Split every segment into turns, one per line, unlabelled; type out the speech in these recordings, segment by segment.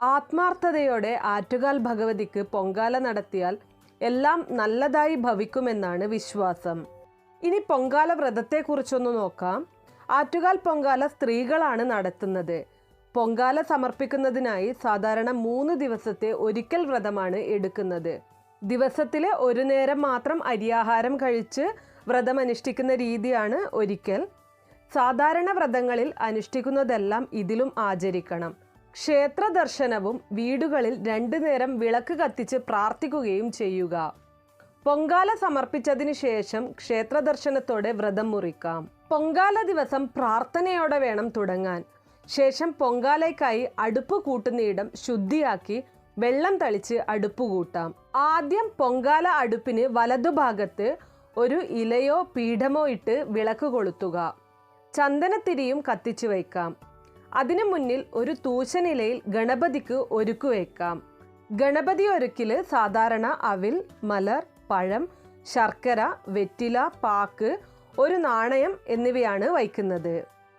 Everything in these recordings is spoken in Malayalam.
ആത്മാർത്ഥതയോടെ ആറ്റുകാൽ ഭഗവതിക്ക് പൊങ്കാല നടത്തിയാൽ എല്ലാം നല്ലതായി ഭവിക്കുമെന്നാണ് വിശ്വാസം. ഇനി പൊങ്കാല വ്രതത്തെക്കുറിച്ചൊന്ന് നോക്കാം. ആറ്റുകാൽ പൊങ്കാല സ്ത്രീകളാണ് നടത്തുന്നത്. പൊങ്കാല സമർപ്പിക്കുന്നതിനായി സാധാരണ 3 ദിവസത്തെ ഒരിക്കൽ വ്രതമാണ് എടുക്കുന്നത്. ദിവസത്തിലെ ഒരു നേരം മാത്രം അരിയാഹാരം കഴിച്ച് വ്രതം അനുഷ്ഠിക്കുന്ന രീതിയാണ് ഒരിക്കൽ. സാധാരണ വ്രതങ്ങളിൽ അനുഷ്ഠിക്കുന്നതെല്ലാം ഇതിലും ആചരിക്കണം. ക്ഷേത്ര ദർശനവും വീടുകളിൽ 2 നേരം വിളക്ക് കത്തിച്ച് പ്രാർത്ഥിക്കുകയും ചെയ്യുക. പൊങ്കാല സമർപ്പിച്ചതിന് ശേഷം ക്ഷേത്ര ദർശനത്തോടെ വ്രതം മുറിക്കാം. പൊങ്കാല ദിവസം പ്രാർത്ഥനയോടെ വേണം തുടങ്ങാൻ. ശേഷം പൊങ്കാലയ്ക്കായി അടുപ്പ് കൂട്ടുന്നയിടം ശുദ്ധിയാക്കി വെള്ളം തളിച്ച് അടുപ്പ് കൂട്ടാം. ആദ്യം പൊങ്കാല അടുപ്പിന് വലതുഭാഗത്ത് ഒരു ഇലയോ പീഠമോ ഇട്ട് വിളക്ക് കൊളുത്തുക. ചന്ദനത്തിരിയും കത്തിച്ചു വയ്ക്കാം. അതിനു മുന്നിൽ ഒരു തൂശനിലയിൽ ഗണപതിക്ക് ഒരുക്കു വയ്ക്കാം. ഗണപതി ഒരുക്കില് സാധാരണ അവിൽ, മലർ, പഴം, ശർക്കര, വെറ്റില, പാക്ക്, ഒരു നാണയം എന്നിവയാണ് വയ്ക്കുന്നത്.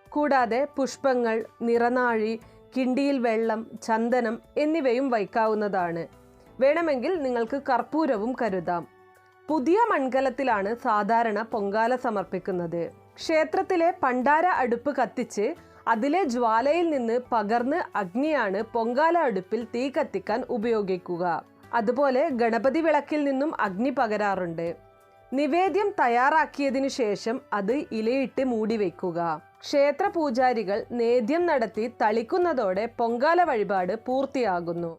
കൂടാതെ പുഷ്പങ്ങൾ, നിറനാഴി, കിണ്ടിയിൽ വെള്ളം, ചന്ദനം എന്നിവയും വയ്ക്കാവുന്നതാണ്. വേണമെങ്കിൽ നിങ്ങൾക്ക് കർപ്പൂരവും കരുതാം. പുതിയ മൺകലത്തിലാണ് സാധാരണ പൊങ്കാല സമർപ്പിക്കുന്നത്. ക്ഷേത്രത്തിലെ പണ്ടാര അടുപ്പ് കത്തിച്ച് അതിലെ ജ്വാലയിൽ നിന്ന് പകർന്ന് അഗ്നിയാണ് പൊങ്കാല അടുപ്പിൽ തീ കത്തിക്കാൻ ഉപയോഗിക്കുക. അതുപോലെ ഗണപതി വിളക്കിൽ നിന്നും അഗ്നി പകരാറുണ്ട്. നിവേദ്യം തയ്യാറാക്കിയതിനു ശേഷം അത് ഇലയിട്ട് മൂടി വയ്ക്കുക. ക്ഷേത്ര പൂജാരികൾ നേദ്യം നടത്തി തളിക്കുന്നതോടെ പൊങ്കാല വഴിപാട് പൂർത്തിയാകുന്നു.